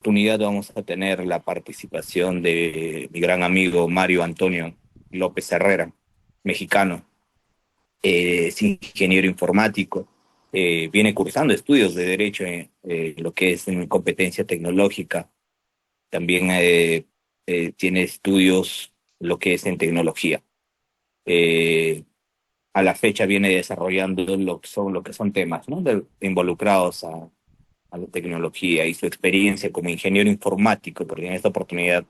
oportunidad vamos a tener la participación de mi gran amigo Mario Antonio López Herrera, mexicano. Es ingeniero informático, viene cursando estudios de Derecho en lo que es en competencia tecnológica. También tiene estudios lo que es en tecnología. Eh, a la fecha viene desarrollando lo que son temas, ¿no? Involucrados a la tecnología y su experiencia como ingeniero informático, porque en esta oportunidad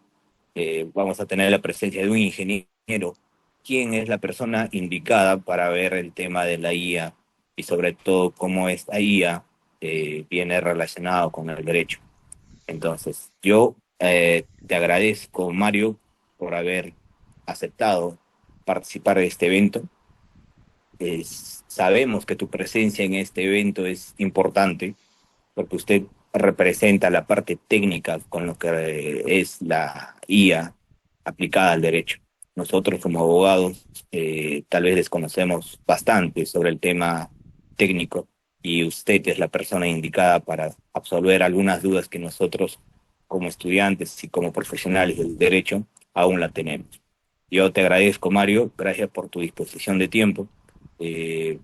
vamos a tener la presencia de un ingeniero, quién es la persona indicada para ver el tema de la IA y sobre todo cómo esta IA viene relacionado con el derecho. Entonces, yo te agradezco, Mario, por haber aceptado participar de este evento. Sabemos que tu presencia en este evento es importante porque usted representa la parte técnica con lo que es la IA aplicada al derecho. Nosotros como abogados tal vez desconocemos bastante sobre el tema técnico y usted es la persona indicada para absolver algunas dudas que nosotros como estudiantes y como profesionales del derecho aún la tenemos. Yo te agradezco, Mario, gracias por tu disposición de tiempo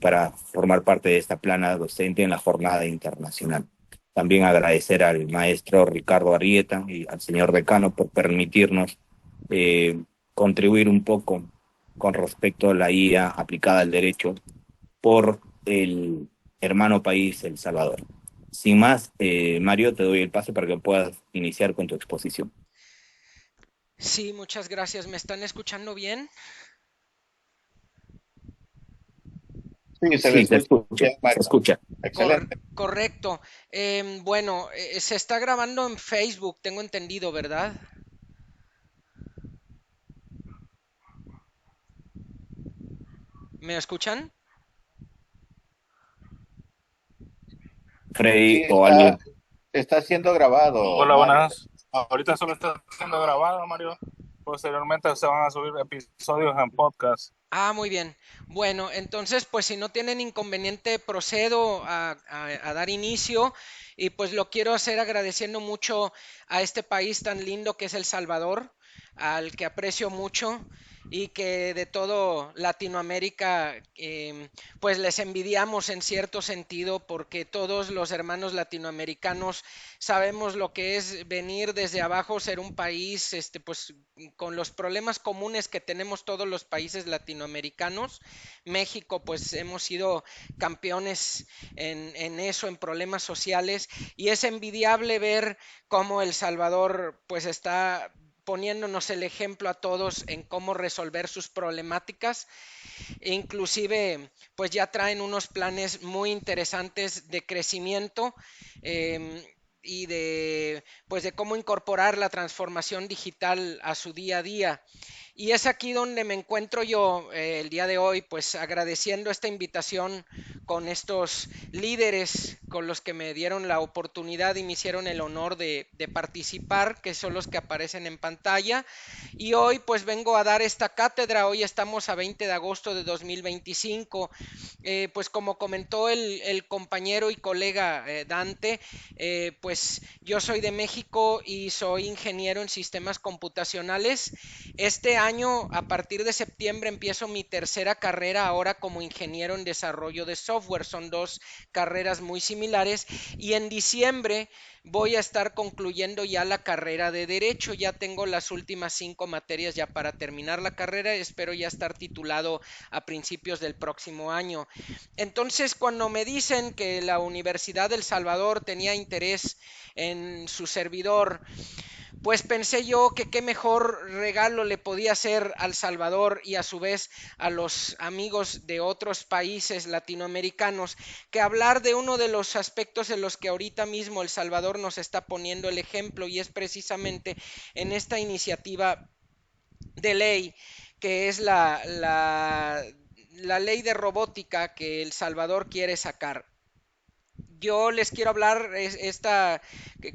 para formar parte de esta plana docente en la jornada internacional. También agradecer al maestro Ricardo Arrieta y al señor decano por permitirnos eh, contribuir un poco con respecto a la IA aplicada al derecho por el hermano país El Salvador. Sin más, Mario, te doy el paso para que puedas iniciar con tu exposición. Sí, muchas gracias. ¿Me están escuchando bien? Sí, se le Sí, se escucha escucha, bien, se Mario. escucha. Excelente. Correcto. Bueno, se está grabando en Facebook, tengo entendido, ¿verdad? ¿Me escuchan? Sí, Freddy o alguien. está siendo grabado, Hola, Mario. buenas. Ahorita solo está siendo grabado, Mario. Posteriormente se van a subir episodios en podcast. Ah, muy bien. Bueno, entonces, pues si no tienen inconveniente, procedo a dar inicio y pues lo quiero hacer agradeciendo mucho a este país tan lindo que es El Salvador, al que aprecio mucho y que de todo Latinoamérica, pues les envidiamos en cierto sentido porque todos los hermanos latinoamericanos sabemos lo que es venir desde abajo, ser un país, pues con los problemas comunes que tenemos todos los países latinoamericanos. México, pues hemos sido campeones en eso, en problemas sociales, y es envidiable ver cómo El Salvador, pues está poniéndonos el ejemplo a todos en cómo resolver sus problemáticas e inclusive pues ya traen unos planes muy interesantes de crecimiento y de pues de cómo incorporar la transformación digital a su día a día. Y es aquí donde me encuentro yo el día de hoy, pues agradeciendo esta invitación con estos líderes con los que me dieron la oportunidad y me hicieron el honor de participar, que son los que aparecen en pantalla. Y hoy pues vengo a dar esta cátedra, hoy estamos a 20 de agosto de 2025. Pues como comentó el compañero y colega Dante, pues yo soy de México y soy ingeniero en sistemas computacionales. Este año, a partir de septiembre, empiezo mi tercera carrera ahora como ingeniero en desarrollo de software. Son dos carreras muy similares. Y en diciembre voy a estar concluyendo ya la carrera de Derecho. Ya tengo las últimas 5 materias ya para terminar la carrera. Espero ya estar titulado a principios del próximo año. Entonces, cuando me dicen que la Universidad del Salvador tenía interés en su servidor, pues pensé yo que qué mejor regalo le podía hacer al Salvador y a su vez a los amigos de otros países latinoamericanos que hablar de uno de los aspectos en los que ahorita mismo El Salvador nos está poniendo el ejemplo, y es precisamente en esta iniciativa de ley que es la ley de robótica que El Salvador quiere sacar. Yo les quiero hablar, esta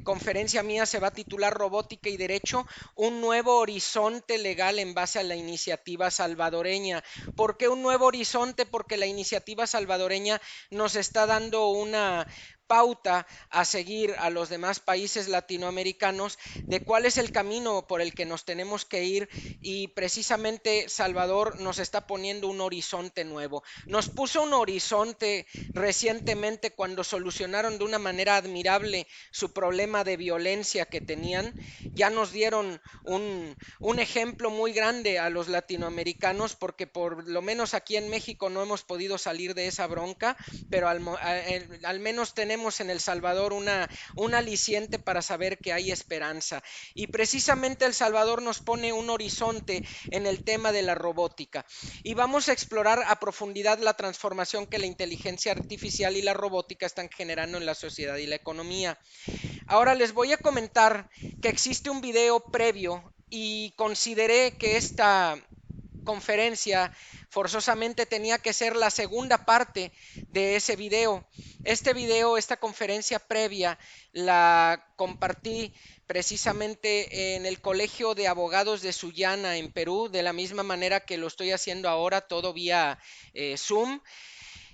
conferencia mía se va a titular Robótica y Derecho, un nuevo horizonte legal en base a la iniciativa salvadoreña. ¿Por qué un nuevo horizonte? Porque la iniciativa salvadoreña nos está dando una pauta a seguir a los demás países latinoamericanos de cuál es el camino por el que nos tenemos que ir, y precisamente Salvador nos está poniendo un horizonte nuevo. Nos puso un horizonte recientemente cuando solucionaron de una manera admirable su problema de violencia que tenían. Ya nos dieron un ejemplo muy grande a los latinoamericanos, porque por lo menos aquí en México no hemos podido salir de esa bronca, pero al menos tenemos en El Salvador un aliciente para saber que hay esperanza. Y precisamente El Salvador nos pone un horizonte en el tema de la robótica. Y vamos a explorar a profundidad la transformación que la inteligencia artificial y la robótica están generando en la sociedad y la economía. Ahora les voy a comentar que existe un video previo y consideré que esta conferencia forzosamente tenía que ser la segunda parte de ese video. Esta conferencia previa, la compartí precisamente en el Colegio de Abogados de Sullana en Perú, de la misma manera que lo estoy haciendo ahora, todo vía Zoom.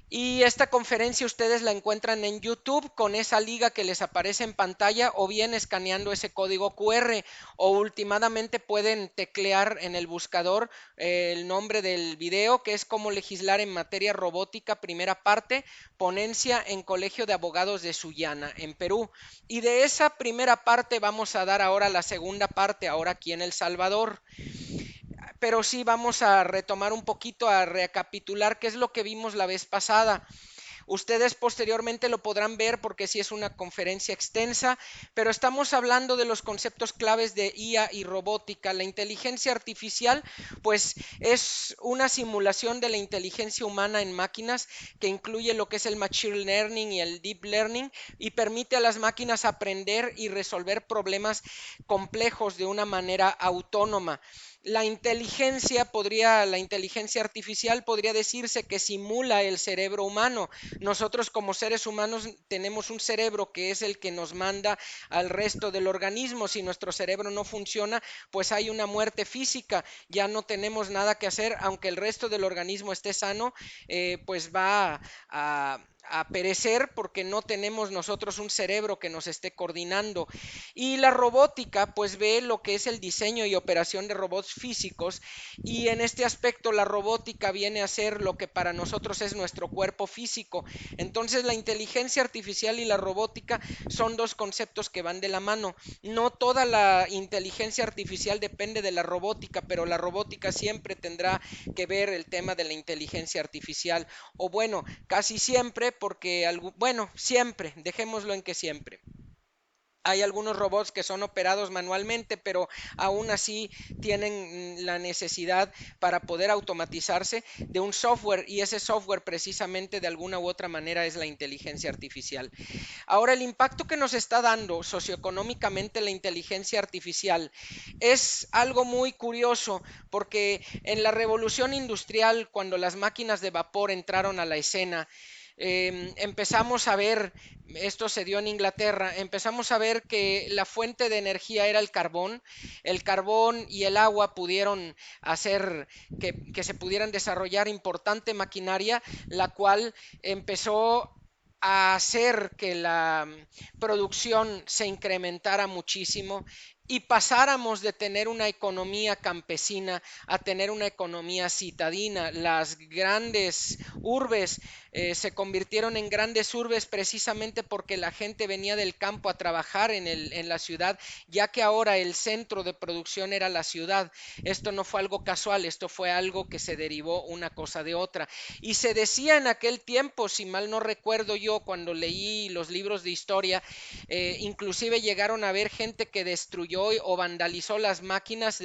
Y esta conferencia ustedes la encuentran en YouTube con esa liga que les aparece en pantalla, o bien escaneando ese código QR, o últimamente pueden teclear en el buscador el nombre del video, que es Cómo legislar en materia robótica, primera parte, ponencia en Colegio de Abogados de Sullana en Perú. Y de esa primera parte vamos a dar ahora la segunda parte, ahora aquí en El Salvador. Pero sí vamos a retomar un poquito, a recapitular qué es lo que vimos la vez pasada. Ustedes posteriormente lo podrán ver porque sí es una conferencia extensa, pero estamos hablando de los conceptos claves de IA y robótica. La inteligencia artificial, pues, es una simulación de la inteligencia humana en máquinas que incluye lo que es el machine learning y el deep learning, y permite a las máquinas aprender y resolver problemas complejos de una manera autónoma. La inteligencia artificial podría decirse que simula el cerebro humano. Nosotros como seres humanos tenemos un cerebro que es el que nos manda al resto del organismo. Si nuestro cerebro no funciona, pues hay una muerte física, ya no tenemos nada que hacer, aunque el resto del organismo esté sano, pues va a perecer porque no tenemos nosotros un cerebro que nos esté coordinando. Y la robótica pues ve lo que es el diseño y operación de robots físicos, y en este aspecto la robótica viene a ser lo que para nosotros es nuestro cuerpo físico. Entonces la inteligencia artificial y la robótica son dos conceptos que van de la mano. No toda la inteligencia artificial depende de la robótica, pero la robótica siempre tendrá que ver el tema de la inteligencia artificial, o bueno, casi siempre, porque, bueno, siempre, dejémoslo en que siempre. Hay algunos robots que son operados manualmente, pero aún así tienen la necesidad para poder automatizarse de un software, y ese software precisamente de alguna u otra manera es la inteligencia artificial. Ahora, el impacto que nos está dando socioeconómicamente la inteligencia artificial es algo muy curioso, porque en la revolución industrial, cuando las máquinas de vapor entraron a la escena, empezamos a ver, esto se dio en Inglaterra, empezamos a ver que la fuente de energía era el carbón y el agua pudieron hacer que se pudieran desarrollar importante maquinaria, la cual empezó a hacer que la producción se incrementara muchísimo y pasáramos de tener una economía campesina a tener una economía citadina. Las grandes urbes se convirtieron en grandes urbes precisamente porque la gente venía del campo a trabajar en la ciudad, ya que ahora el centro de producción era la ciudad. Esto no fue algo casual, esto fue algo que se derivó una cosa de otra. Y se decía en aquel tiempo, si mal no recuerdo yo, cuando leí los libros de historia, inclusive llegaron a ver gente que destruyó o vandalizó las máquinas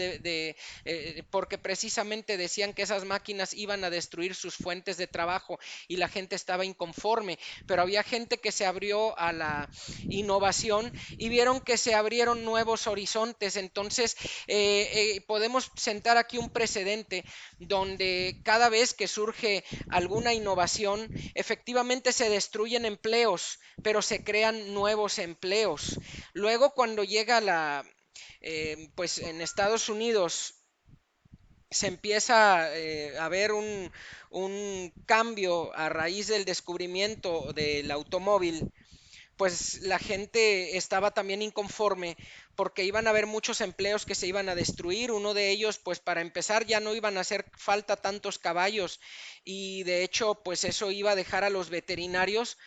porque precisamente decían que esas máquinas iban a destruir sus fuentes de trabajo, y la gente estaba inconforme, pero había gente que se abrió a la innovación y vieron que se abrieron nuevos horizontes. Entonces podemos sentar aquí un precedente donde cada vez que surge alguna innovación, efectivamente se destruyen empleos, pero se crean nuevos empleos. Luego, cuando llega pues en Estados Unidos se empieza a ver un cambio a raíz del descubrimiento del automóvil, pues la gente estaba también inconforme porque iban a haber muchos empleos que se iban a destruir. Uno de ellos, pues para empezar, ya no iban a hacer falta tantos caballos y de hecho, pues eso iba a dejar a los veterinarios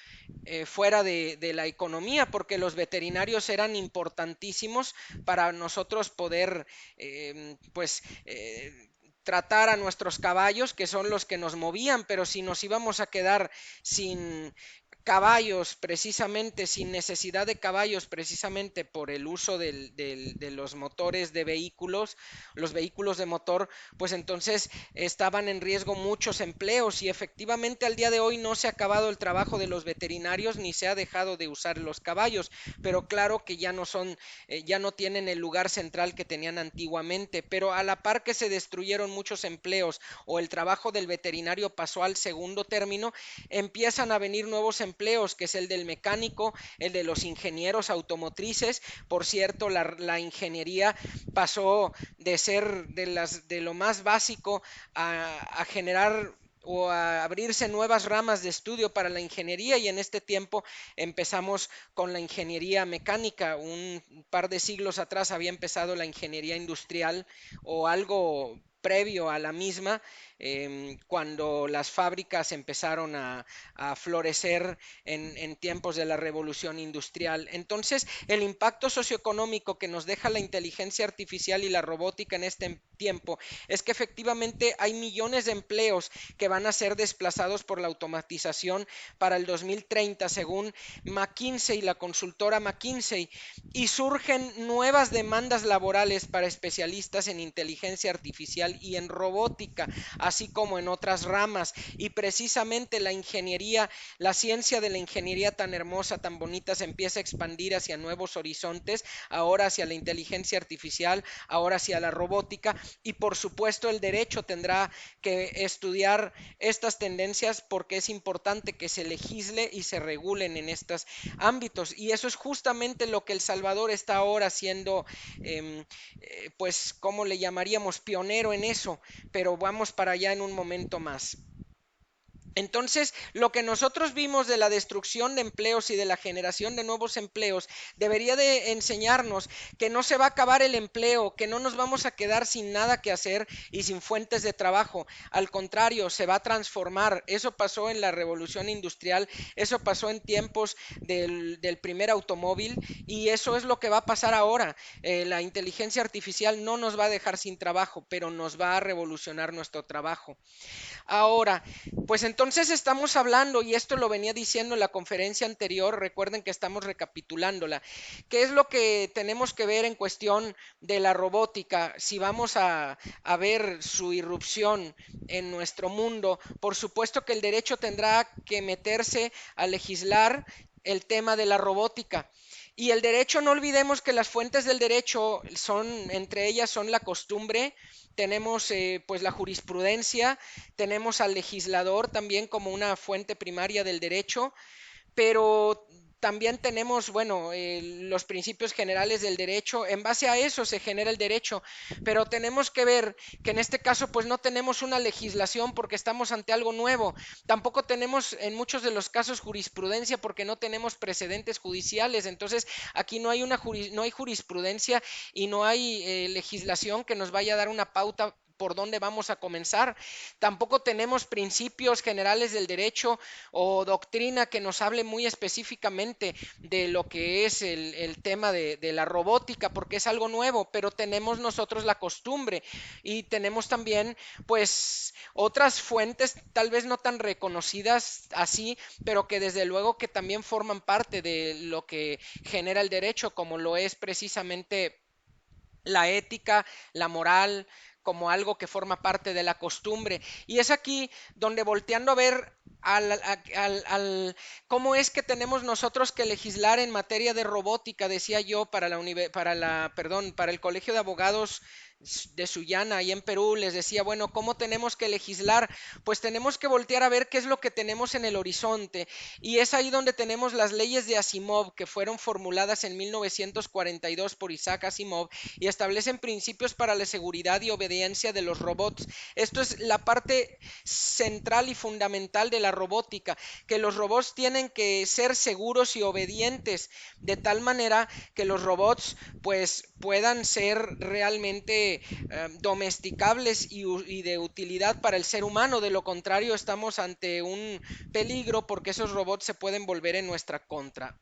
fuera de la economía, porque los veterinarios eran importantísimos para nosotros poder, pues, tratar a nuestros caballos, que son los que nos movían, pero si nos íbamos a quedar sin caballos precisamente, sin necesidad de caballos precisamente por el uso de los motores de vehículos, los vehículos de motor, pues entonces estaban en riesgo muchos empleos y efectivamente al día de hoy no se ha acabado el trabajo de los veterinarios ni se ha dejado de usar los caballos, pero claro que ya no son, ya no tienen el lugar central que tenían antiguamente, pero a la par que se destruyeron muchos empleos o el trabajo del veterinario pasó al segundo término, empiezan a venir nuevos empleos, que es el del mecánico, el de los ingenieros automotrices. Por cierto, la ingeniería pasó de ser de lo más básico a generar o a abrirse nuevas ramas de estudio para la ingeniería y en este tiempo empezamos con la ingeniería mecánica. Un par de siglos atrás había empezado la ingeniería industrial o algo previo a la misma, cuando las fábricas empezaron a florecer en tiempos de la revolución industrial. Entonces, el impacto socioeconómico que nos deja la inteligencia artificial y la robótica en este tiempo es que efectivamente hay millones de empleos que van a ser desplazados por la automatización para el 2030, según McKinsey, la consultora McKinsey, y surgen nuevas demandas laborales para especialistas en inteligencia artificial y en robótica, así como en otras ramas. Y precisamente la ingeniería, la ciencia de la ingeniería tan hermosa, tan bonita, se empieza a expandir hacia nuevos horizontes, ahora hacia la inteligencia artificial, ahora hacia la robótica, y por supuesto el derecho tendrá que estudiar estas tendencias porque es importante que se legisle y se regulen en estos ámbitos. Y eso es justamente lo que El Salvador está ahora haciendo, pues, ¿cómo le llamaríamos? Pionero en eso, pero vamos para allá en un momento más. Entonces, lo que nosotros vimos de la destrucción de empleos y de la generación de nuevos empleos debería de enseñarnos que no se va a acabar el empleo, que no nos vamos a quedar sin nada que hacer y sin fuentes de trabajo. Al contrario, se va a transformar. Eso pasó en la revolución industrial, eso pasó en tiempos del primer automóvil y eso es lo que va a pasar ahora. La inteligencia artificial no nos va a dejar sin trabajo, pero nos va a revolucionar nuestro trabajo. Ahora, pues entonces estamos hablando, y esto lo venía diciendo en la conferencia anterior, recuerden que estamos recapitulándola, ¿qué es lo que tenemos que ver en cuestión de la robótica? Si vamos a ver su irrupción en nuestro mundo, por supuesto que el derecho tendrá que meterse a legislar el tema de la robótica. Y el derecho, no olvidemos que las fuentes del derecho son, entre ellas son la costumbre, tenemos pues la jurisprudencia, tenemos al legislador también como una fuente primaria del derecho, pero también tenemos, bueno, los principios generales del derecho, en base a eso se genera el derecho, pero tenemos que ver que en este caso pues no tenemos una legislación porque estamos ante algo nuevo, tampoco tenemos en muchos de los casos jurisprudencia porque no tenemos precedentes judiciales, entonces aquí no hay no hay jurisprudencia y no hay legislación que nos vaya a dar una pauta por dónde vamos a comenzar. Tampoco tenemos principios generales del derecho o doctrina que nos hable muy específicamente de lo que es el tema de la robótica, porque es algo nuevo, pero tenemos nosotros la costumbre y tenemos también pues otras fuentes tal vez no tan reconocidas así, pero que desde luego que también forman parte de lo que genera el derecho, como lo es precisamente la ética, la moral, como algo que forma parte de la costumbre. Y es aquí donde volteando a ver cómo es que tenemos nosotros que legislar en materia de robótica, decía yo, para el Colegio de Abogados de Sullana, ahí en Perú, les decía, bueno, ¿cómo tenemos que legislar? Pues tenemos que voltear a ver qué es lo que tenemos en el horizonte. Y es ahí donde tenemos las leyes de Asimov, que fueron formuladas en 1942 por Isaac Asimov y establecen principios para la seguridad y obediencia de los robots. Esto es la parte central y fundamental de la robótica, que los robots tienen que ser seguros y obedientes, de tal manera que los robots pues puedan ser realmente domesticables y de utilidad para el ser humano. De lo contrario, estamos ante un peligro porque esos robots se pueden volver en nuestra contra.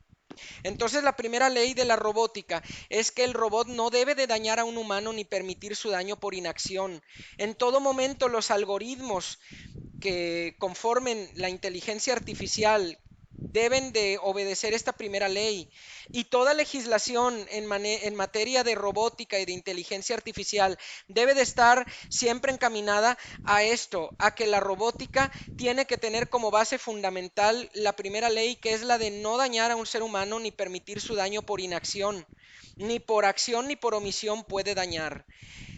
Entonces la primera ley de la robótica es que el robot no debe de dañar a un humano ni permitir su daño por inacción. En todo momento los algoritmos que conformen la inteligencia artificial deben de obedecer esta primera ley, y toda legislación en materia de robótica y de inteligencia artificial debe de estar siempre encaminada a esto, a que la robótica tiene que tener como base fundamental la primera ley, que es la de no dañar a un ser humano ni permitir su daño por inacción. Ni por acción ni por omisión puede dañar.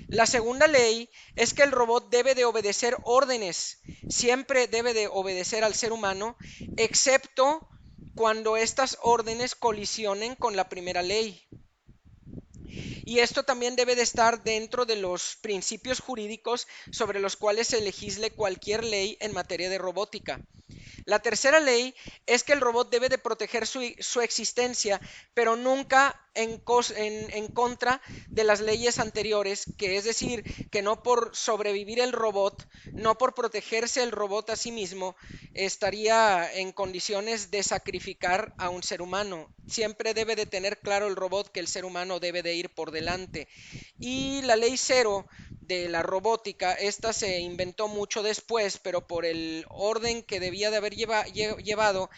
La segunda ley es que el robot debe de obedecer órdenes, siempre debe de obedecer al ser humano, excepto cuando estas órdenes colisionen con la primera ley. Y esto también debe de estar dentro de los principios jurídicos sobre los cuales se legisle cualquier ley en materia de robótica. La tercera ley es que el robot debe de proteger su existencia, pero nunca en contra de las leyes anteriores, que es decir, que no por sobrevivir el robot, no por protegerse el robot a sí mismo, estaría en condiciones de sacrificar a un ser humano. Siempre debe de tener claro el robot que el ser humano debe de ir por delante. Y la ley cero de la robótica, esta se inventó mucho después, pero por el orden que debía de haber llevado,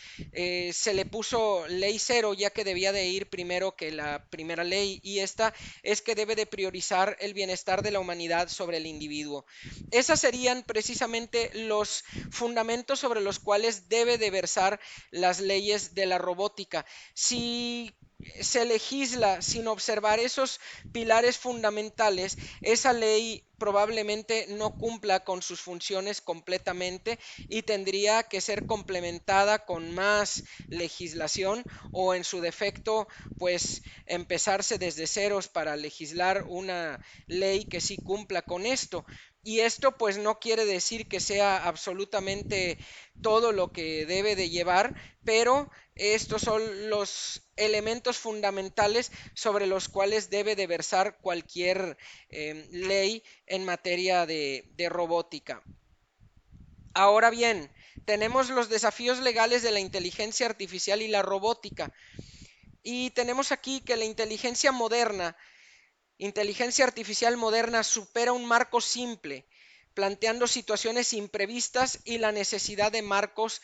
se le puso ley cero, ya que debía de ir primero que la primera ley, y esta es que debe de priorizar el bienestar de la humanidad sobre el individuo. Esas serían precisamente los fundamentos sobre los cuales debe de versar las leyes de la robótica. Si se legisla sin observar esos pilares fundamentales, esa ley probablemente no cumpla con sus funciones completamente y tendría que ser complementada con más legislación, o en su defecto pues empezarse desde ceros para legislar una ley que sí cumpla con esto. Y esto pues no quiere decir que sea absolutamente todo lo que debe de llevar, pero estos son los elementos fundamentales sobre los cuales debe de versar cualquier ley en materia de robótica. Ahora bien, tenemos los desafíos legales de la inteligencia artificial y la robótica. Y tenemos aquí que la inteligencia artificial moderna supera un marco simple, planteando situaciones imprevistas y la necesidad de marcos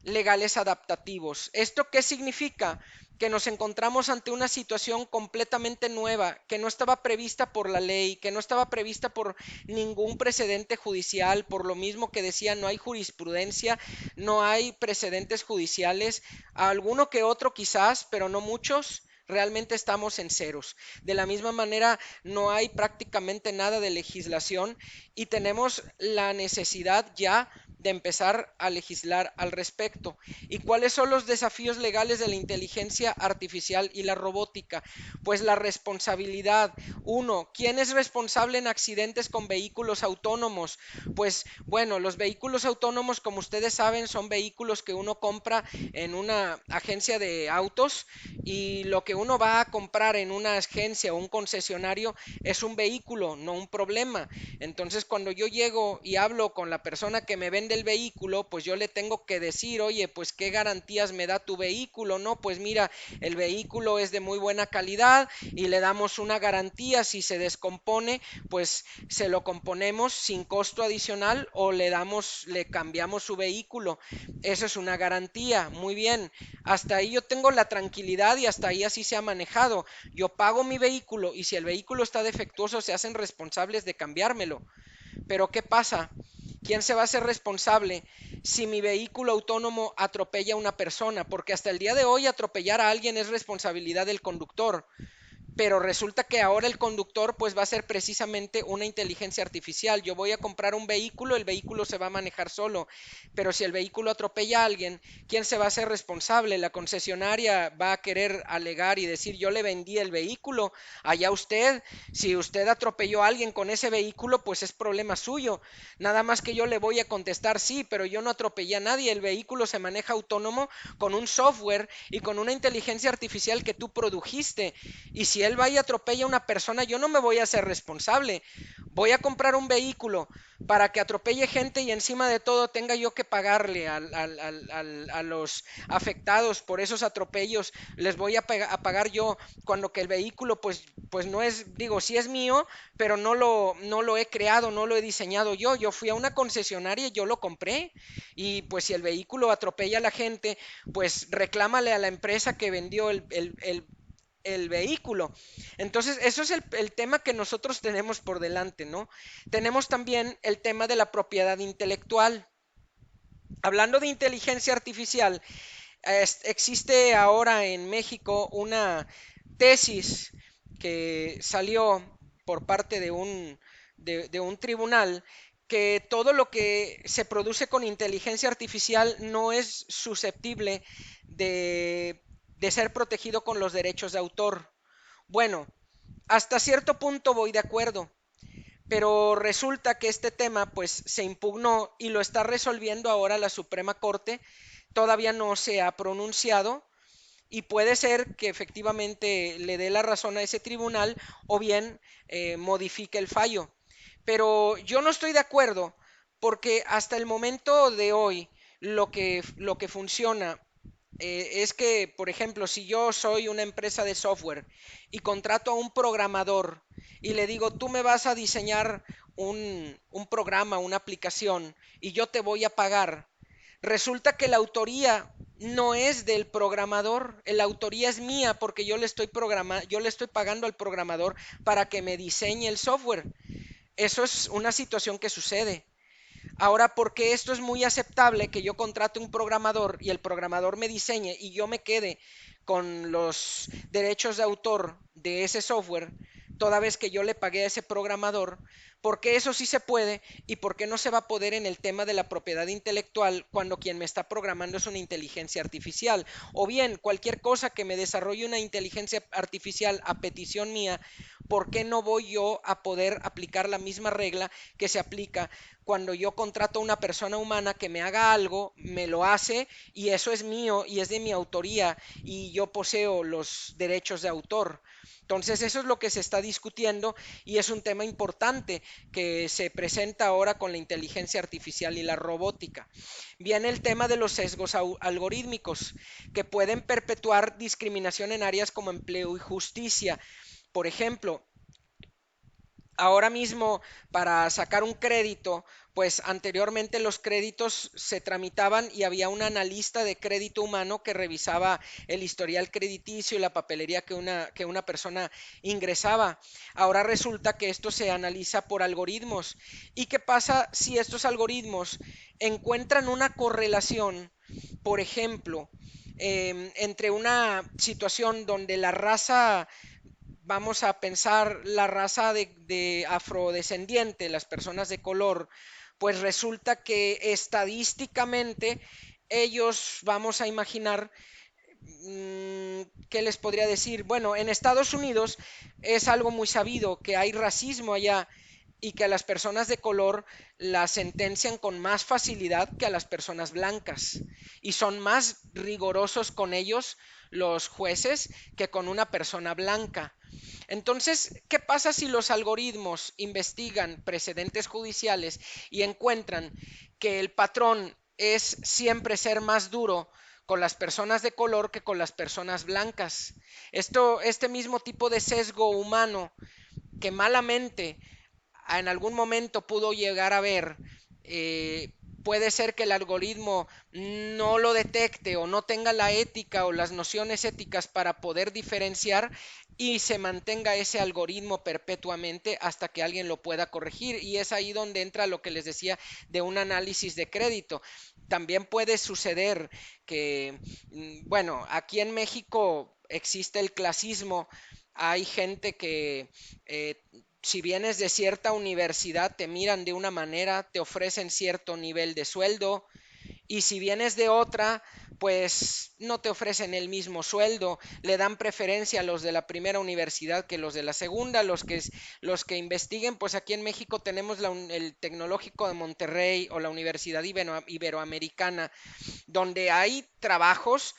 legales adaptativos. ¿Esto qué significa? Que nos encontramos ante una situación completamente nueva, que no estaba prevista por la ley, que no estaba prevista por ningún precedente judicial, por lo mismo que decía, no hay jurisprudencia, no hay precedentes judiciales, alguno que otro quizás, pero no muchos. Realmente estamos en ceros. De la misma manera, no hay prácticamente nada de legislación y tenemos la necesidad ya de empezar a legislar al respecto. ¿Y cuáles son los desafíos legales de la inteligencia artificial y la robótica? Pues la responsabilidad. Uno, ¿quién es responsable en accidentes con vehículos autónomos? Pues bueno, los vehículos autónomos, como ustedes saben, son vehículos que uno compra en una agencia de autos, y lo que uno va a comprar en una agencia o un concesionario es un vehículo, no un problema. Entonces, cuando yo llego y hablo con la persona que me vende el vehículo, pues yo le tengo que decir, oye, pues qué garantías me da tu vehículo, ¿no? Pues mira, el vehículo es de muy buena calidad y le damos una garantía. Si se descompone, pues se lo componemos sin costo adicional o le cambiamos su vehículo. Eso es una garantía. Muy bien. Hasta ahí yo tengo la tranquilidad y hasta ahí así se ha manejado. Yo pago mi vehículo y si el vehículo está defectuoso se hacen responsables de cambiármelo. Pero ¿qué pasa? ¿Quién se va a hacer responsable si mi vehículo autónomo atropella a una persona? Porque hasta el día de hoy atropellar a alguien es responsabilidad del conductor. pero resulta que ahora el conductor pues va a ser precisamente una inteligencia artificial. Yo voy a comprar un vehículo, el vehículo se va a manejar solo, pero si el vehículo atropella a alguien, ¿quién se va a hacer responsable? La concesionaria va a querer alegar y decir, yo le vendí el vehículo, allá usted, si usted atropelló a alguien con ese vehículo, pues es problema suyo. Nada más que yo le voy a contestar, sí, pero yo no atropellé a nadie, el vehículo se maneja autónomo con un software y con una inteligencia artificial que tú produjiste. Y si él va y atropella a una persona, yo no me voy a hacer responsable. Voy a comprar un vehículo para que atropelle gente y encima de todo tenga yo que pagarle a los afectados por esos atropellos. Les voy a pagar yo cuando que el vehículo pues no es, digo, sí es mío, pero no lo he creado, no lo he diseñado yo. Yo fui a una concesionaria y yo lo compré. Y pues si el vehículo atropella a la gente, pues reclámale a la empresa que vendió el vehículo. Entonces, eso es el tema que nosotros tenemos por delante, ¿no? Tenemos también el tema de la propiedad intelectual. Hablando de inteligencia artificial, existe ahora en México una tesis que salió por parte de un tribunal que todo lo que se produce con inteligencia artificial no es susceptible de ser protegido con los derechos de autor. Bueno, hasta cierto punto voy de acuerdo, pero resulta que este tema pues se impugnó y lo está resolviendo ahora la Suprema Corte. Todavía no se ha pronunciado y puede ser que efectivamente le dé la razón a ese tribunal o bien modifique el fallo. Pero yo no estoy de acuerdo porque hasta el momento de hoy lo que funciona es que, por ejemplo, si yo soy una empresa de software y contrato a un programador y le digo, tú me vas a diseñar un programa, una aplicación y yo te voy a pagar, resulta que la autoría no es del programador, la autoría es mía porque yo le estoy pagando al programador para que me diseñe el software. Eso es una situación que sucede. Ahora, porque esto es muy aceptable que yo contrate un programador y el programador me diseñe y yo me quede con los derechos de autor de ese software, toda vez que yo le pagué a ese programador, ¿por qué eso sí se puede y por qué no se va a poder en el tema de la propiedad intelectual cuando quien me está programando es una inteligencia artificial? O bien, cualquier cosa que me desarrolle una inteligencia artificial a petición mía, ¿por qué no voy yo a poder aplicar la misma regla que se aplica cuando yo contrato a una persona humana que me haga algo, me lo hace y eso es mío y es de mi autoría y yo poseo los derechos de autor? Entonces eso es lo que se está discutiendo y es un tema importante que se presenta ahora con la inteligencia artificial y la robótica. Viene el tema de los sesgos algorítmicos que pueden perpetuar discriminación en áreas como empleo y justicia. Por ejemplo, ahora mismo para sacar un crédito, pues anteriormente los créditos se tramitaban y había un analista de crédito humano que revisaba el historial crediticio y la papelería que una persona ingresaba. Ahora resulta que esto se analiza por algoritmos. ¿Y qué pasa si estos algoritmos encuentran una correlación, por ejemplo, entre una situación donde la raza, vamos a pensar la raza de afrodescendiente, las personas de color, pues resulta que estadísticamente ellos, vamos a imaginar, ¿qué les podría decir? Bueno, en Estados Unidos es algo muy sabido que hay racismo allá y que a las personas de color las sentencian con más facilidad que a las personas blancas y son más rigurosos con ellos los jueces que con una persona blanca. Entonces, ¿qué pasa si los algoritmos investigan precedentes judiciales y encuentran que el patrón es siempre ser más duro con las personas de color que con las personas blancas? Este mismo tipo de sesgo humano que malamente en algún momento pudo llegar a ver, puede ser que el algoritmo no lo detecte o no tenga la ética o las nociones éticas para poder diferenciar y se mantenga ese algoritmo perpetuamente hasta que alguien lo pueda corregir. Y es ahí donde entra lo que les decía de un análisis de crédito. También puede suceder que, bueno, aquí en México existe el clasismo hay gente que si vienes de cierta universidad te miran de una manera, te ofrecen cierto nivel de sueldo, y si vienes de otra, pues no te ofrecen el mismo sueldo, le dan preferencia a los de la primera universidad que los de la segunda, los que investiguen, pues aquí en México tenemos el Tecnológico de Monterrey o la Universidad Iberoamericana, donde hay trabajos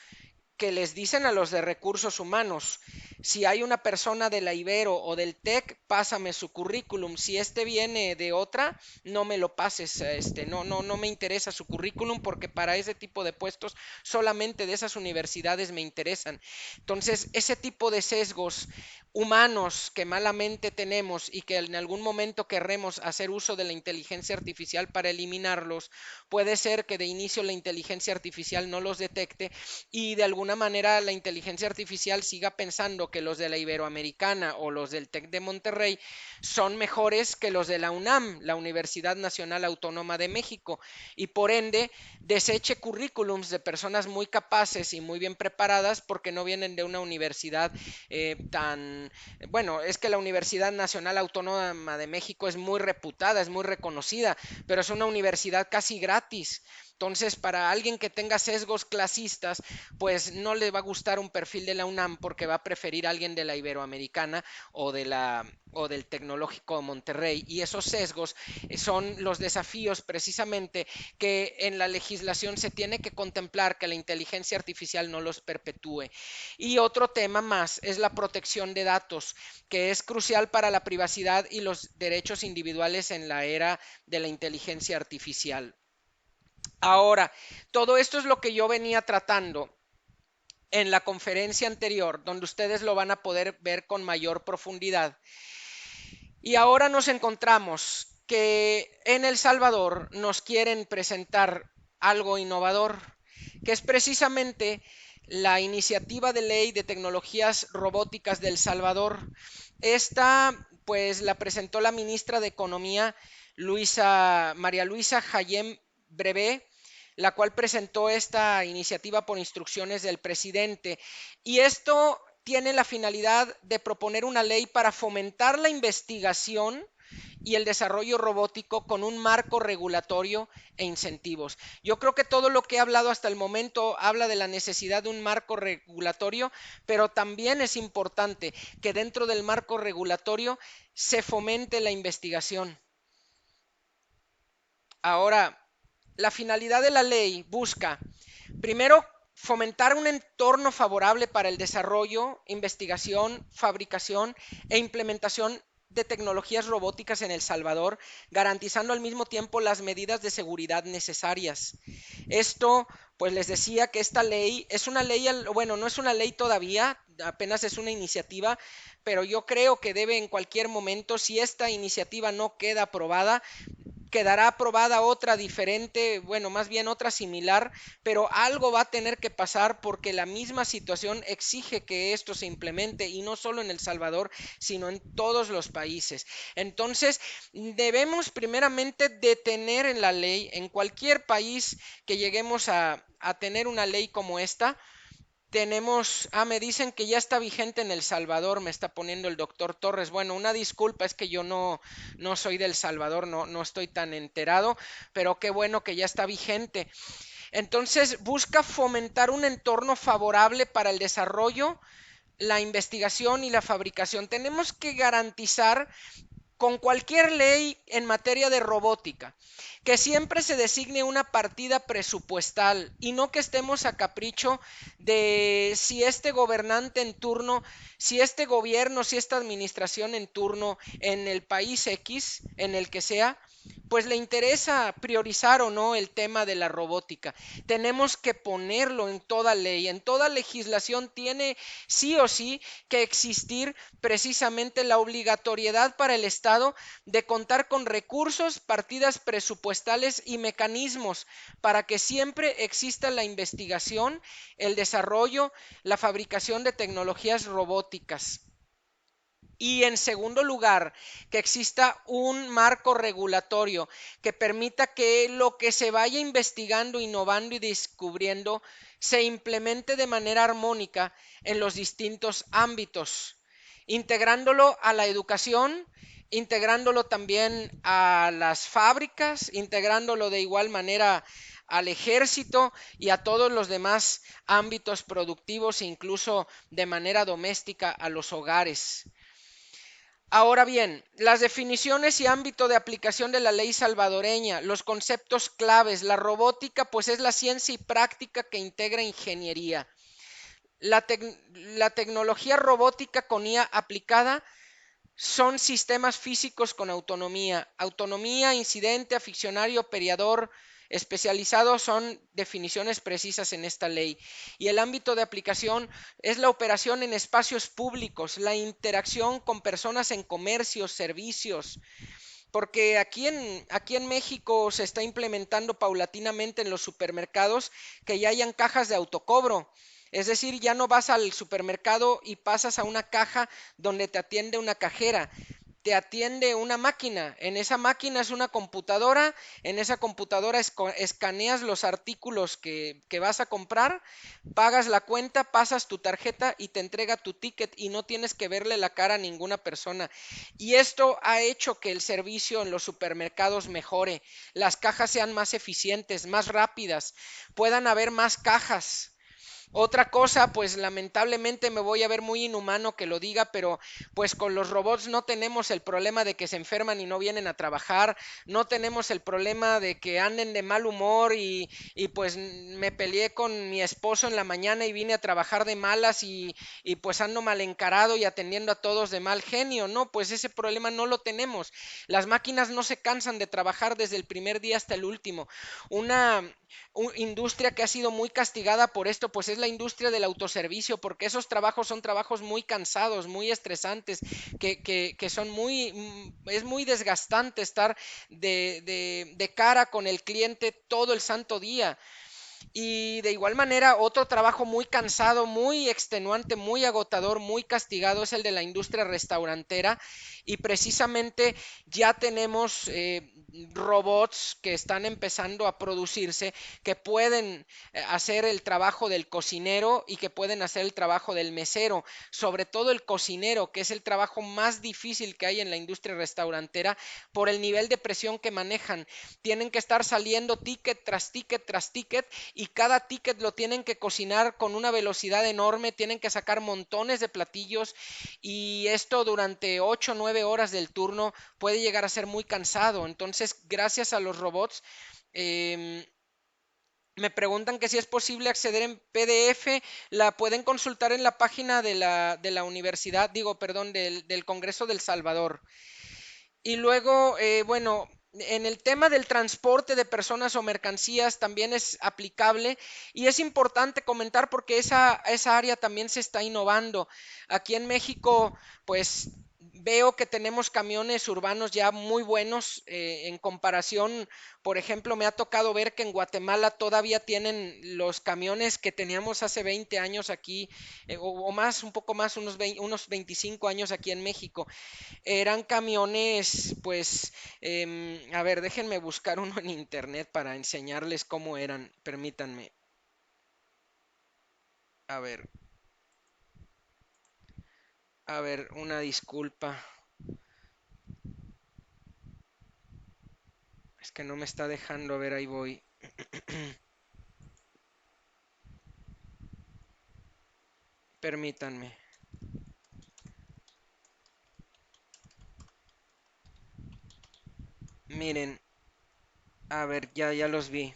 que les dicen a los de recursos humanos, si hay una persona de la Ibero o del TEC, pásame su currículum. Si este viene de otra, no me lo pases, no me interesa su currículum porque para ese tipo de puestos solamente de esas universidades me interesan. Entonces, ese tipo de sesgos humanos que malamente tenemos y que en algún momento querremos hacer uso de la inteligencia artificial para eliminarlos, puede ser que de inicio la inteligencia artificial no los detecte y de alguna manera la inteligencia artificial siga pensando que los de la Iberoamericana o los del TEC de Monterrey son mejores que los de la UNAM, la Universidad Nacional Autónoma de México, y por ende deseche currículums de personas muy capaces y muy bien preparadas porque no vienen de una universidad bueno, es que la Universidad Nacional Autónoma de México es muy reputada, es muy reconocida, pero es una universidad casi gratis. Entonces, para alguien que tenga sesgos clasistas, pues no le va a gustar un perfil de la UNAM porque va a preferir a alguien de la Iberoamericana o del Tecnológico de Monterrey. Y esos sesgos son los desafíos precisamente que en la legislación se tiene que contemplar que la inteligencia artificial no los perpetúe. Y otro tema más es la protección de datos, que es crucial para la privacidad y los derechos individuales en la era de la inteligencia artificial. Ahora, todo esto es lo que yo venía tratando en la conferencia anterior, donde ustedes lo van a poder ver con mayor profundidad. Y ahora nos encontramos que en El Salvador nos quieren presentar algo innovador, que es precisamente la iniciativa de ley de tecnologías robóticas de El Salvador. Esta, pues, la presentó la ministra de Economía, María Luisa Jayem Brevé, la cual presentó esta iniciativa por instrucciones del presidente. Y esto tiene la finalidad de proponer una ley para fomentar la investigación y el desarrollo robótico con un marco regulatorio e incentivos. Yo creo que todo lo que he hablado hasta el momento habla de la necesidad de un marco regulatorio, pero también es importante que dentro del marco regulatorio se fomente la investigación. Ahora, la finalidad de la ley busca, primero, fomentar un entorno favorable para el desarrollo, investigación, fabricación e implementación de tecnologías robóticas en El Salvador, garantizando al mismo tiempo las medidas de seguridad necesarias. Esto, pues les decía que esta ley es una ley, bueno, no es una ley todavía, apenas es una iniciativa, pero yo creo que debe en cualquier momento, si esta iniciativa no queda aprobada, quedará aprobada otra diferente, bueno, más bien otra similar, pero algo va a tener que pasar porque la misma situación exige que esto se implemente y no solo en El Salvador, sino en todos los países. Entonces, debemos primeramente detener en la ley, en cualquier país que lleguemos a tener una ley como esta. Me dicen que ya está vigente en El Salvador, me está poniendo el doctor Torres. Bueno, una disculpa, es que yo no soy del Salvador, no estoy tan enterado, pero qué bueno que ya está vigente. Entonces, busca fomentar un entorno favorable para el desarrollo, la investigación y la fabricación. Tenemos que garantizar con cualquier ley en materia de robótica, que siempre se designe una partida presupuestal y no que estemos a capricho de si este gobernante en turno, si este gobierno, si esta administración en turno en el país X, en el que sea, pues le interesa priorizar o no el tema de la robótica. Tenemos que ponerlo en toda ley, en toda legislación tiene sí o sí que existir precisamente la obligatoriedad para el Estado de contar con recursos, partidas presupuestales y mecanismos para que siempre exista la investigación, el desarrollo, la fabricación de tecnologías robóticas. Y en segundo lugar, que exista un marco regulatorio que permita que lo que se vaya investigando, innovando y descubriendo se implemente de manera armónica en los distintos ámbitos. integrándolo a la educación, integrándolo también a las fábricas, integrándolo de igual manera al ejército y a todos los demás ámbitos productivos, incluso de manera doméstica a los hogares. Ahora bien, las definiciones y ámbito de aplicación de la ley salvadoreña, los conceptos claves, la robótica, pues es la ciencia y práctica que integra ingeniería. La tecnología robótica con IA aplicada son sistemas físicos con autonomía. Autonomía, incidente, aficionario, operador, especializado son definiciones precisas en esta ley. Y el ámbito de aplicación es la operación en espacios públicos, la interacción con personas en comercios, servicios, porque aquí en México se está implementando paulatinamente en los supermercados que ya hayan cajas de autocobro. Es decir, ya no vas al supermercado y pasas a una caja donde te atiende una cajera, te atiende una máquina. En esa máquina es una computadora, en esa computadora escaneas los artículos que vas a comprar, pagas la cuenta, pasas tu tarjeta y te entrega tu ticket y no tienes que verle la cara a ninguna persona. Y esto ha hecho que el servicio en los supermercados mejore, las cajas sean más eficientes, más rápidas, puedan haber más cajas. Otra cosa, pues lamentablemente me voy a ver muy inhumano que lo diga, pero pues con los robots no tenemos el problema de que se enferman y no vienen a trabajar, no tenemos el problema de que anden de mal humor y pues me peleé con mi esposo en la mañana y vine a trabajar de malas y pues ando mal encarado y atendiendo a todos de mal genio. No, pues ese problema no lo tenemos. Las máquinas no se cansan de trabajar desde el primer día hasta el último. Una industria que ha sido muy castigada por esto, pues es la industria del autoservicio, porque esos trabajos son trabajos muy cansados, muy estresantes, que son es muy desgastante estar de cara con el cliente todo el santo día. Y de igual manera, otro trabajo muy cansado, muy extenuante, muy agotador, muy castigado es el de la industria restaurantera. Y precisamente ya tenemos robots que están empezando a producirse, que pueden hacer el trabajo del cocinero y que pueden hacer el trabajo del mesero. Sobre todo el cocinero, que es el trabajo más difícil que hay en la industria restaurantera por el nivel de presión que manejan. Tienen que estar saliendo ticket tras ticket tras ticket y cada ticket lo tienen que cocinar con una velocidad enorme, tienen que sacar montones de platillos y esto durante 8 o 9 horas del turno puede llegar a ser muy cansado. Entonces, gracias a los robots, me preguntan que si es posible acceder en PDF, la pueden consultar en la página de la universidad, digo, perdón, del Congreso del Salvador. Y luego, bueno, en el tema del transporte de personas o mercancías también es aplicable y es importante comentar porque esa área también se está innovando. Aquí en México, pues veo que tenemos camiones urbanos ya muy buenos en comparación, por ejemplo, me ha tocado ver que en Guatemala todavía tienen los camiones que teníamos hace 20 años aquí, o más, un poco más, unos 25 años aquí en México. Eran camiones, pues, a ver, déjenme buscar uno en internet para enseñarles cómo eran, permítanme. A ver, una disculpa. Es que no me está dejando, a ver, ahí voy. Permítanme. Miren, a ver, ya los vi.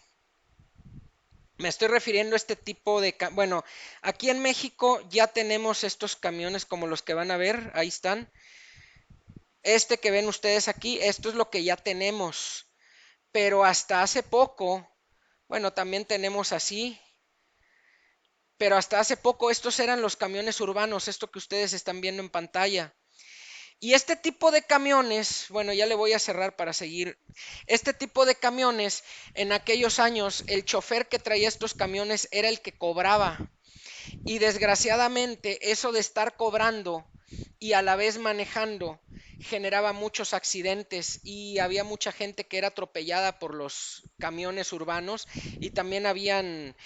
Me estoy refiriendo a este tipo de... Bueno, aquí en México ya tenemos estos camiones como los que van a ver, ahí están. Este que ven ustedes aquí, esto es lo que ya tenemos. Pero hasta hace poco, bueno, también tenemos así, pero hasta hace poco estos eran los camiones urbanos, esto que ustedes están viendo en pantalla. Y este tipo de camiones, bueno, ya le voy a cerrar para seguir. Este tipo de camiones, en aquellos años, el chofer que traía estos camiones era el que cobraba. Y desgraciadamente, eso de estar cobrando y a la vez manejando, generaba muchos accidentes y había mucha gente que era atropellada por los camiones urbanos y también habían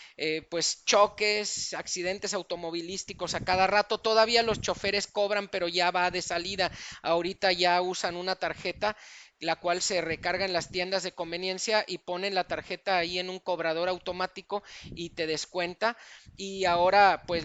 pues choques, accidentes automovilísticos a cada rato. Todavía los choferes cobran, pero ya va de salida. Ahorita ya usan una tarjeta la cual se recarga en las tiendas de conveniencia y ponen la tarjeta ahí en un cobrador automático y te descuenta. Y ahora, pues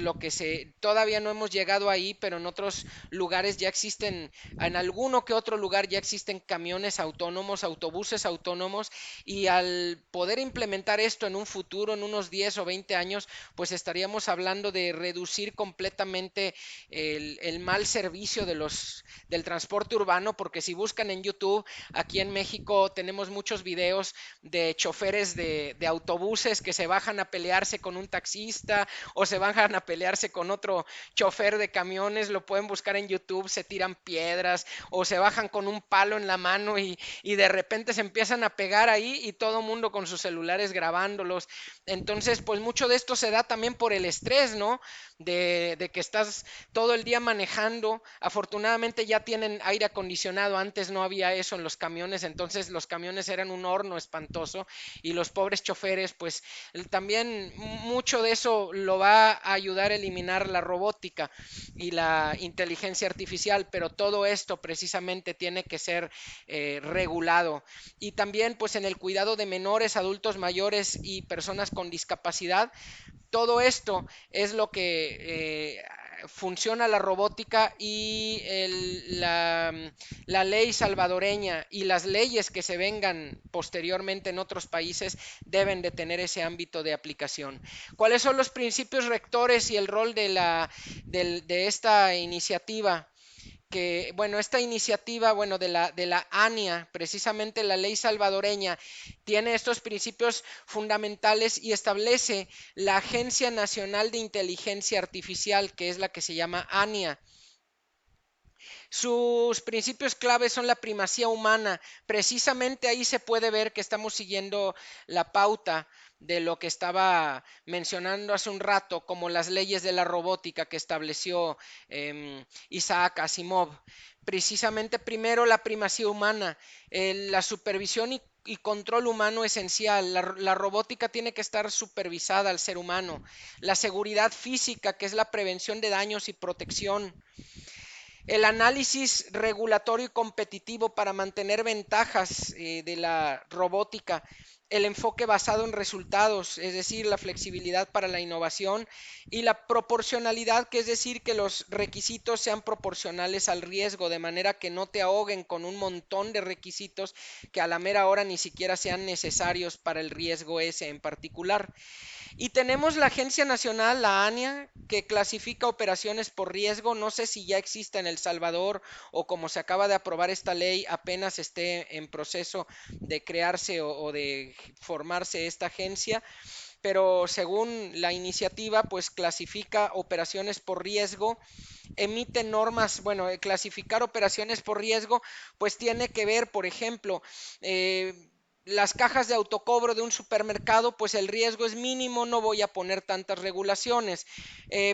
todavía no hemos llegado ahí, pero en otros lugares ya existen, en alguno que otro lugar ya existen camiones autónomos, autobuses autónomos, y al poder implementar esto en un futuro, en unos 10 o 20 años, pues estaríamos hablando de reducir completamente el mal servicio del transporte urbano, porque si buscan en YouTube, aquí en México tenemos muchos videos de choferes de autobuses que se bajan a pelearse con un taxista o se bajan a pelearse con otro chofer de camiones, lo pueden buscar en YouTube, se tiran piedras o se bajan con un palo en la mano y de repente se empiezan a pegar ahí y todo el mundo con sus celulares grabándolos. Entonces, pues mucho de esto se da también por el estrés, ¿no? De que estás todo el día manejando. Afortunadamente ya tienen aire acondicionado, antes no había eso en los camiones, entonces los camiones eran un horno espantoso y los pobres choferes, pues también mucho de eso lo va a ayudar a eliminar la robótica y la inteligencia artificial, pero todo esto precisamente tiene que ser regulado. Y también pues en el cuidado de menores, adultos mayores y personas con discapacidad, todo esto es lo que funciona la robótica y la ley salvadoreña y las leyes que se vengan posteriormente en otros países deben de tener ese ámbito de aplicación. ¿Cuáles son los principios rectores y el rol de esta iniciativa? Que, bueno, esta iniciativa, bueno, de la ANIA, precisamente la ley salvadoreña, tiene estos principios fundamentales y establece la Agencia Nacional de Inteligencia Artificial, que es la que se llama ANIA. Sus principios claves son la primacía humana. Precisamente ahí se puede ver que estamos siguiendo la pauta de lo que estaba mencionando hace un rato, como las leyes de la robótica que estableció Isaac Asimov. Precisamente primero la primacía humana, la supervisión y control humano esencial. La robótica tiene que estar supervisada al ser humano. La seguridad física, que es la prevención de daños y protección. El análisis regulatorio y competitivo para mantener ventajas de la robótica, el enfoque basado en resultados, es decir, la flexibilidad para la innovación y la proporcionalidad, que es decir, que los requisitos sean proporcionales al riesgo, de manera que no te ahoguen con un montón de requisitos que a la mera hora ni siquiera sean necesarios para el riesgo ese en particular. Y tenemos la Agencia Nacional, la ANIA, que clasifica operaciones por riesgo. No sé si ya existe en El Salvador o como se acaba de aprobar esta ley, apenas esté en proceso de crearse o de formarse esta agencia. Pero según la iniciativa, pues clasifica operaciones por riesgo, emite normas, bueno, clasificar operaciones por riesgo, pues tiene que ver, por ejemplo, las cajas de autocobro de un supermercado, pues el riesgo es mínimo, no voy a poner tantas regulaciones.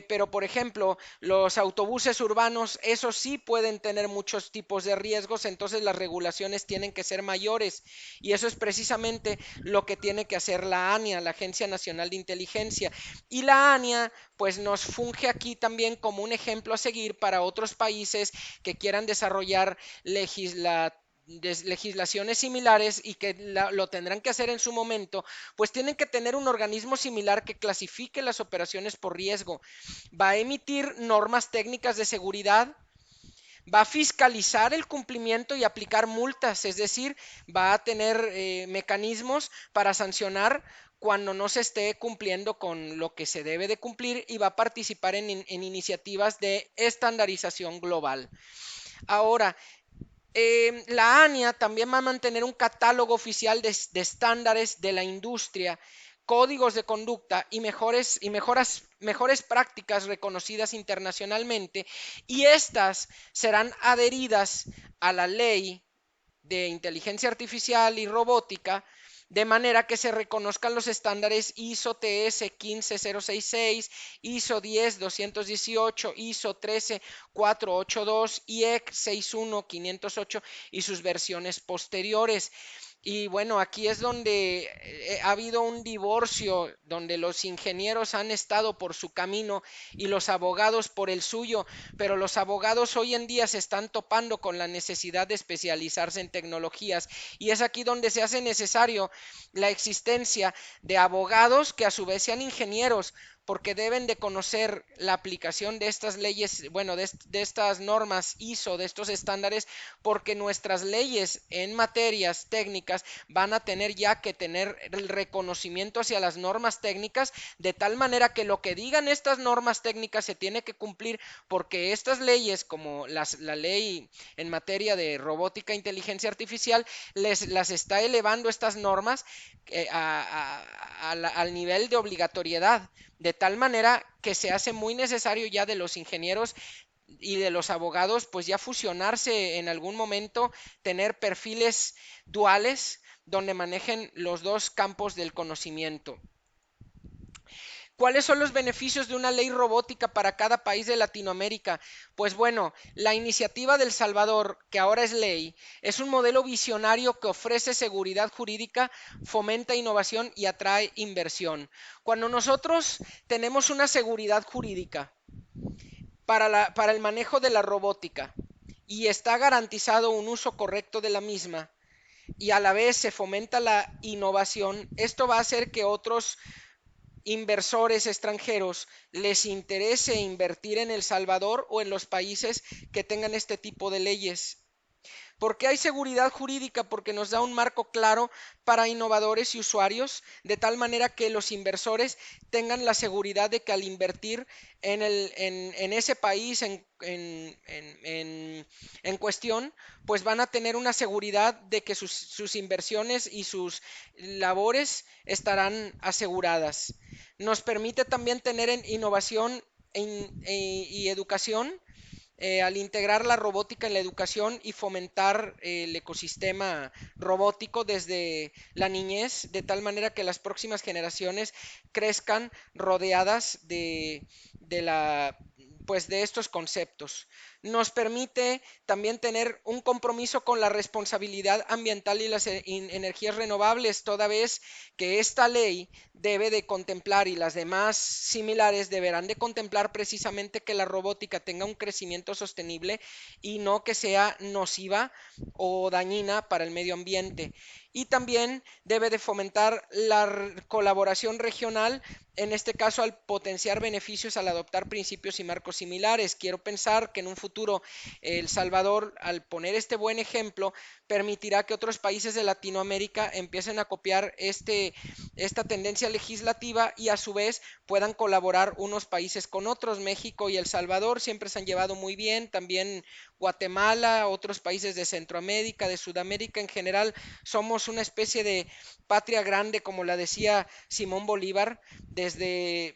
Pero, por ejemplo, los autobuses urbanos, esos sí pueden tener muchos tipos de riesgos, entonces las regulaciones tienen que ser mayores. Y eso es precisamente lo que tiene que hacer la ANIA, la Agencia Nacional de Inteligencia. Y la ANIA, pues nos funge aquí también como un ejemplo a seguir para otros países que quieran desarrollar legislaciones similares y que lo tendrán que hacer en su momento, pues tienen que tener un organismo similar que clasifique las operaciones por riesgo, va a emitir normas técnicas de seguridad, va a fiscalizar el cumplimiento y aplicar multas, es decir, va a tener mecanismos para sancionar cuando no se esté cumpliendo con lo que se debe de cumplir y va a participar en iniciativas de estandarización global. Ahora, la ANIA también va a mantener un catálogo oficial de estándares de la industria, códigos de conducta y mejores prácticas reconocidas internacionalmente, y estas serán adheridas a la ley de inteligencia artificial y robótica de manera que se reconozcan los estándares ISO TS 15066, ISO 10218, ISO 13482, IEC 61508 y sus versiones posteriores. Y bueno, aquí es donde ha habido un divorcio, donde los ingenieros han estado por su camino y los abogados por el suyo, pero los abogados hoy en día se están topando con la necesidad de especializarse en tecnologías y es aquí donde se hace necesario la existencia de abogados que a su vez sean ingenieros, porque deben de conocer la aplicación de estas leyes, bueno, de estas normas ISO, de estos estándares, porque nuestras leyes en materias técnicas van a tener ya que tener el reconocimiento hacia las normas técnicas, de tal manera que lo que digan estas normas técnicas se tiene que cumplir, porque estas leyes, como la ley en materia de robótica e inteligencia artificial, las está elevando estas normas al nivel de obligatoriedad, de tal manera que se hace muy necesario ya de los ingenieros y de los abogados, pues ya fusionarse en algún momento, tener perfiles duales donde manejen los dos campos del conocimiento. ¿Cuáles son los beneficios de una ley robótica para cada país de Latinoamérica? Pues bueno, la iniciativa del Salvador, que ahora es ley, es un modelo visionario que ofrece seguridad jurídica, fomenta innovación y atrae inversión. Cuando nosotros tenemos una seguridad jurídica para el manejo de la robótica y está garantizado un uso correcto de la misma, y a la vez se fomenta la innovación, esto va a hacer que otros inversores extranjeros les interese invertir en El Salvador o en los países que tengan este tipo de leyes. ¿Por qué hay seguridad jurídica? Porque nos da un marco claro para innovadores y usuarios, de tal manera que los inversores tengan la seguridad de que al invertir en ese país en cuestión, pues van a tener una seguridad de que sus inversiones y sus labores estarán aseguradas. Nos permite también tener innovación y educación al integrar la robótica en la educación y fomentar el ecosistema robótico desde la niñez, de tal manera que las próximas generaciones crezcan rodeadas pues de estos conceptos. Nos permite también tener un compromiso con la responsabilidad ambiental y las energías renovables, toda vez que esta ley debe de contemplar y las demás similares deberán de contemplar precisamente que la robótica tenga un crecimiento sostenible y no que sea nociva o dañina para el medio ambiente. Y también debe de fomentar la colaboración regional, en este caso al potenciar beneficios al adoptar principios y marcos similares. Quiero pensar que en un futuro El Salvador, al poner este buen ejemplo, permitirá que otros países de Latinoamérica empiecen a copiar esta tendencia legislativa y a su vez puedan colaborar unos países con otros. México y El Salvador siempre se han llevado muy bien, también Guatemala, otros países de Centroamérica, de Sudamérica en general. Somos una especie de patria grande, como la decía Simón Bolívar, desde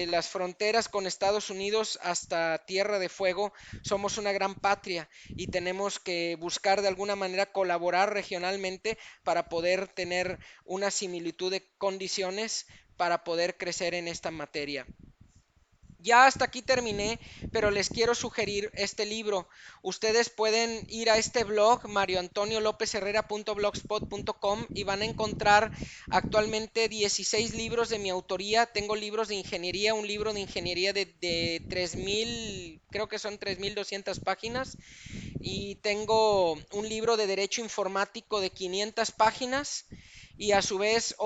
las fronteras con Estados Unidos hasta Tierra de Fuego, somos una gran patria y tenemos que buscar de alguna manera colaborar regionalmente para poder tener una similitud de condiciones para poder crecer en esta materia. Ya hasta aquí terminé, pero les quiero sugerir este libro. Ustedes pueden ir a este blog, marioantoniolopezherrera.blogspot.com, y van a encontrar actualmente 16 libros de mi autoría. Tengo libros de ingeniería, un libro de ingeniería de 3,000, creo que son 3,200 páginas, y tengo un libro de derecho informático de 500 páginas. Y a su vez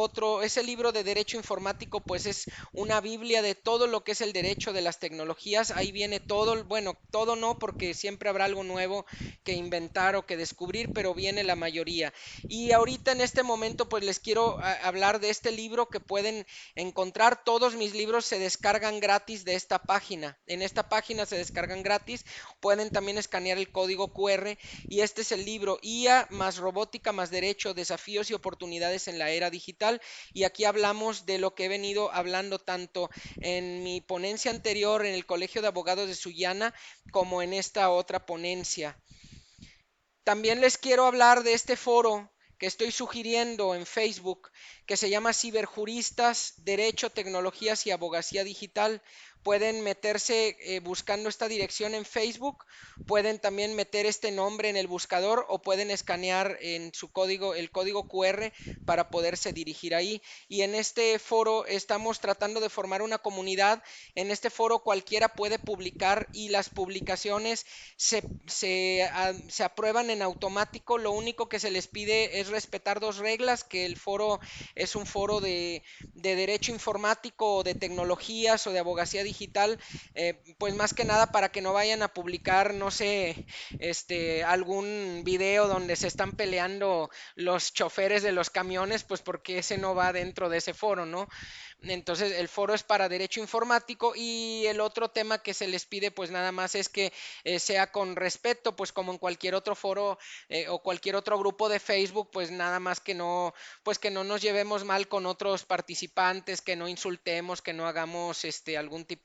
ese libro de derecho informático pues es una biblia de todo lo que es el derecho de las tecnologías. Ahí viene todo, bueno, todo no, porque siempre habrá algo nuevo que inventar o que descubrir, pero viene la mayoría. Y ahorita en este momento pues les quiero hablar de este libro que pueden encontrar. Todos mis libros se descargan gratis de esta página. En esta página se descargan gratis. Pueden también escanear el código QR y este es el libro IA más robótica más derecho, desafíos y oportunidades en la era digital. Y aquí hablamos de lo que he venido hablando tanto en mi ponencia anterior en el Colegio de Abogados de Sullana como en esta otra ponencia. También les quiero hablar de este foro que estoy sugiriendo en Facebook, que se llama Ciberjuristas, Derecho, Tecnologías y Abogacía Digital. Pueden meterse buscando esta dirección en Facebook, pueden también meter este nombre en el buscador o pueden escanear en su código, el código QR para poderse dirigir ahí. Y en este foro estamos tratando de formar una comunidad. En este foro cualquiera puede publicar y las publicaciones se aprueban en automático. Lo único que se les pide es respetar dos reglas, que el foro es un foro de derecho informático o de tecnologías o de abogacía digital, pues más que nada para que no vayan a publicar, no sé, algún video donde se están peleando los choferes de los camiones, pues porque ese no va dentro de ese foro, ¿no? Entonces el foro es para derecho informático y el otro tema que se les pide pues nada más es que sea con respeto, pues como en cualquier otro foro o cualquier otro grupo de Facebook, pues nada más pues que no nos llevemos mal con otros participantes, que no insultemos, que no hagamos algún tipo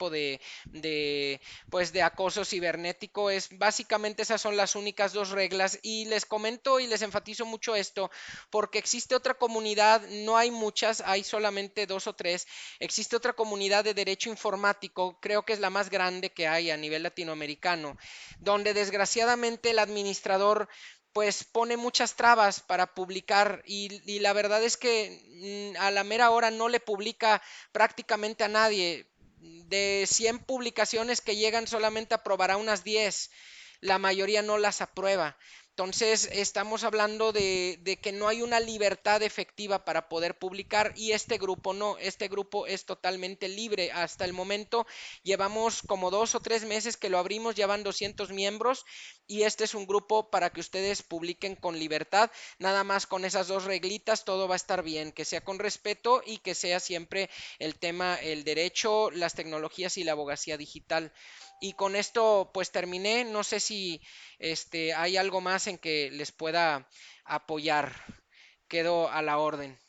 pues de acoso cibernético. Básicamente esas son las únicas dos reglas y les comento y les enfatizo mucho esto porque existe otra comunidad, no hay muchas, hay solamente dos o tres. Existe otra comunidad de derecho informático, creo que es la más grande que hay a nivel latinoamericano, donde desgraciadamente el administrador pues pone muchas trabas para publicar y la verdad es que a la mera hora no le publica prácticamente a nadie. De 100 publicaciones que llegan solamente aprobará unas 10, la mayoría no las aprueba. Entonces estamos hablando de que no hay una libertad efectiva para poder publicar y este grupo no, este grupo es totalmente libre. Hasta el momento llevamos como 2 o 3 meses que lo abrimos, ya van 200 miembros y este es un grupo para que ustedes publiquen con libertad, nada más con esas dos reglitas todo va a estar bien, que sea con respeto y que sea siempre el tema, el derecho, las tecnologías y la abogacía digital. Y con esto pues terminé, no sé si hay algo más en que les pueda apoyar. Quedo a la orden.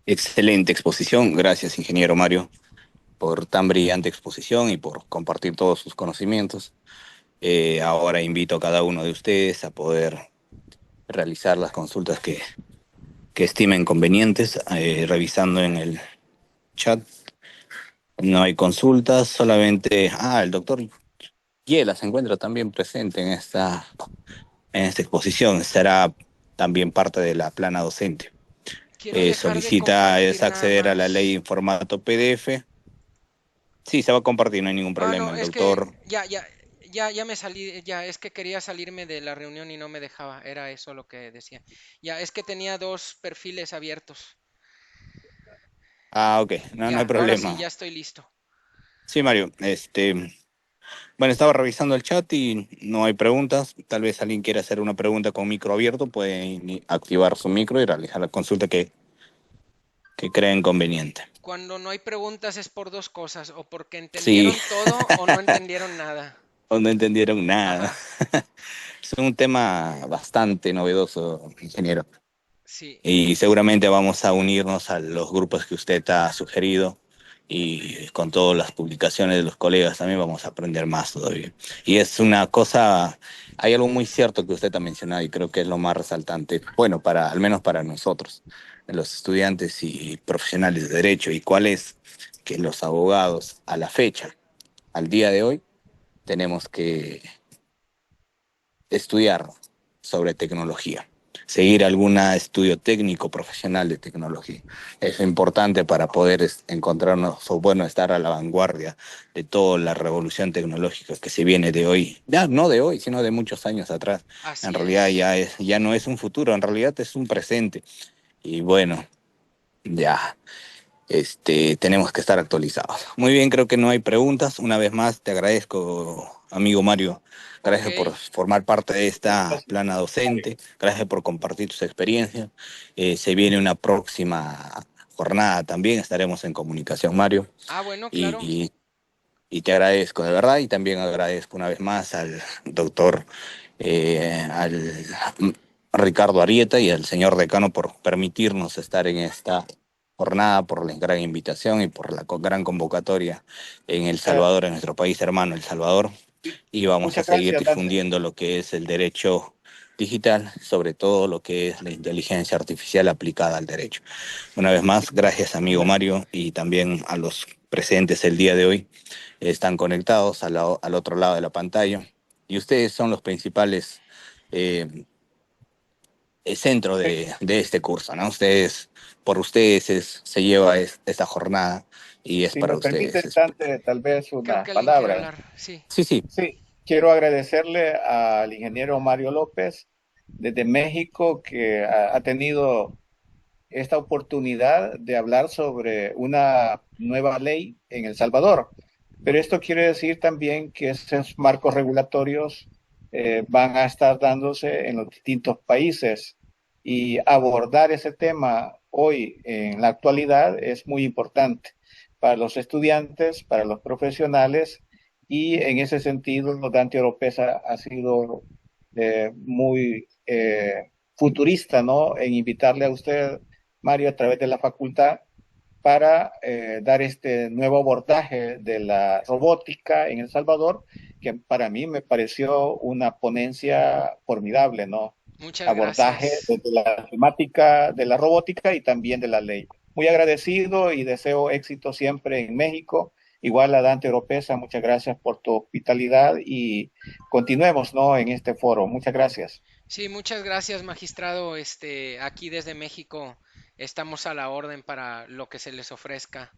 Excelente exposición. Gracias, ingeniero Mario, por tan brillante exposición y por compartir todos sus conocimientos. Ahora invito a cada uno de ustedes a poder realizar las consultas que estimen convenientes, revisando en el chat. No hay consultas, solamente... el doctor Yela se encuentra también presente en esta exposición. Será también parte de la plana docente. Quiero dejar de Solicita compartir nada acceder a la ley más. en formato PDF. Sí, se va a compartir, no hay ningún problema. No, El es que doctor... ya me salí, ya es que quería salirme de la reunión y no me dejaba, era eso lo que decía. Ya es que tenía dos perfiles abiertos. Ok, no hay Ya, ahora sí, problema. ya estoy listo. Sí, Mario, bueno, estaba revisando el chat y no hay preguntas. Tal vez alguien quiera hacer una pregunta con micro abierto, puede activar su micro y realizar la consulta que creen conveniente. Cuando no hay preguntas es por dos cosas, o porque Sí, entendieron todo o no entendieron nada. o no entendieron nada. Ajá, Es un tema bastante novedoso, ingeniero. sí. Y seguramente vamos a unirnos a los grupos que usted ha sugerido y con todas las publicaciones de los colegas también vamos a aprender más todavía. Y es una cosa, hay algo muy cierto que usted ha mencionado y creo que es lo más resaltante, bueno, al menos para nosotros, los estudiantes y profesionales de derecho, y cuál es que los abogados a la fecha, al día de hoy, tenemos que estudiar sobre tecnología, seguir algún estudio técnico profesional de tecnología. Es importante para poder encontrarnos, o bueno, estar a la vanguardia de toda la revolución tecnológica que se viene de hoy, ya no de hoy, sino de muchos años atrás. En Así realidad es. ya no es un futuro, en realidad es un presente. Y bueno, ya tenemos que estar actualizados. Muy bien, creo que no hay preguntas. Una vez más, te agradezco, amigo Mario. Ok, Gracias por formar parte de esta plana docente. Gracias por compartir tus experiencias. Se viene una próxima jornada también. Estaremos en comunicación, Mario. bueno, claro. Y, y te agradezco de verdad. Y también agradezco una vez más al doctor, al Ricardo Arieta y al señor decano por permitirnos estar en esta jornada, por la gran invitación y por la gran convocatoria en El Salvador, en nuestro país hermano El Salvador. Y vamos a Muchas seguir gracias, Dante. difundiendo lo que es el derecho digital, sobre todo lo que es la inteligencia artificial aplicada al derecho. Una vez más, gracias amigo Mario y también a los presentes el día de hoy. Están conectados al otro lado de la pantalla y ustedes son los principales eh, centro de este curso, ¿no? Por ustedes se lleva esta jornada y es Si para me permite, ustedes. Dante, tal vez Creo unas que alguien quiere palabras. hablar. Sí. Sí, sí. Sí, quiero agradecerle al ingeniero Mario López desde México que ha tenido esta oportunidad de hablar sobre una nueva ley en El Salvador. Pero esto quiere decir también que esos marcos regulatorios van a estar dándose en los distintos países y abordar ese tema hoy en la actualidad es muy importante para los estudiantes, para los profesionales y en ese sentido Dante Oropesa ha sido muy futurista, ¿no? En invitarle a usted, Mario, a través de la facultad para dar este nuevo abordaje de la robótica en El Salvador, que para mí me pareció una ponencia formidable, ¿no? Muchas Abordaje gracias. desde la temática de la robótica y también de la ley. Muy agradecido y deseo éxito siempre en México. Igual a Dante Oropesa, muchas gracias por tu hospitalidad y continuemos, ¿no? En este foro. Muchas gracias. Sí, muchas gracias, magistrado. Aquí desde México estamos a la orden para lo que se les ofrezca.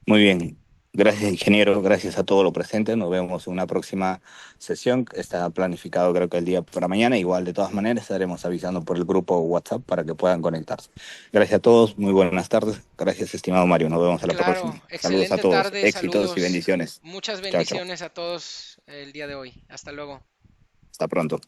Muy bien. Gracias, ingeniero. Gracias a todos los presentes. Nos vemos en una próxima sesión. Está planificado creo que el día para mañana. Igual, de todas maneras, estaremos avisando por el grupo WhatsApp para que puedan conectarse. Gracias a todos. Muy buenas tardes. Gracias, estimado Mario. Nos vemos a la próxima. Claro, Saludos a excelente todos. tarde, Éxitos y saludos. bendiciones. Muchas Chao, chao. bendiciones a todos el día de hoy. Hasta luego. Hasta pronto.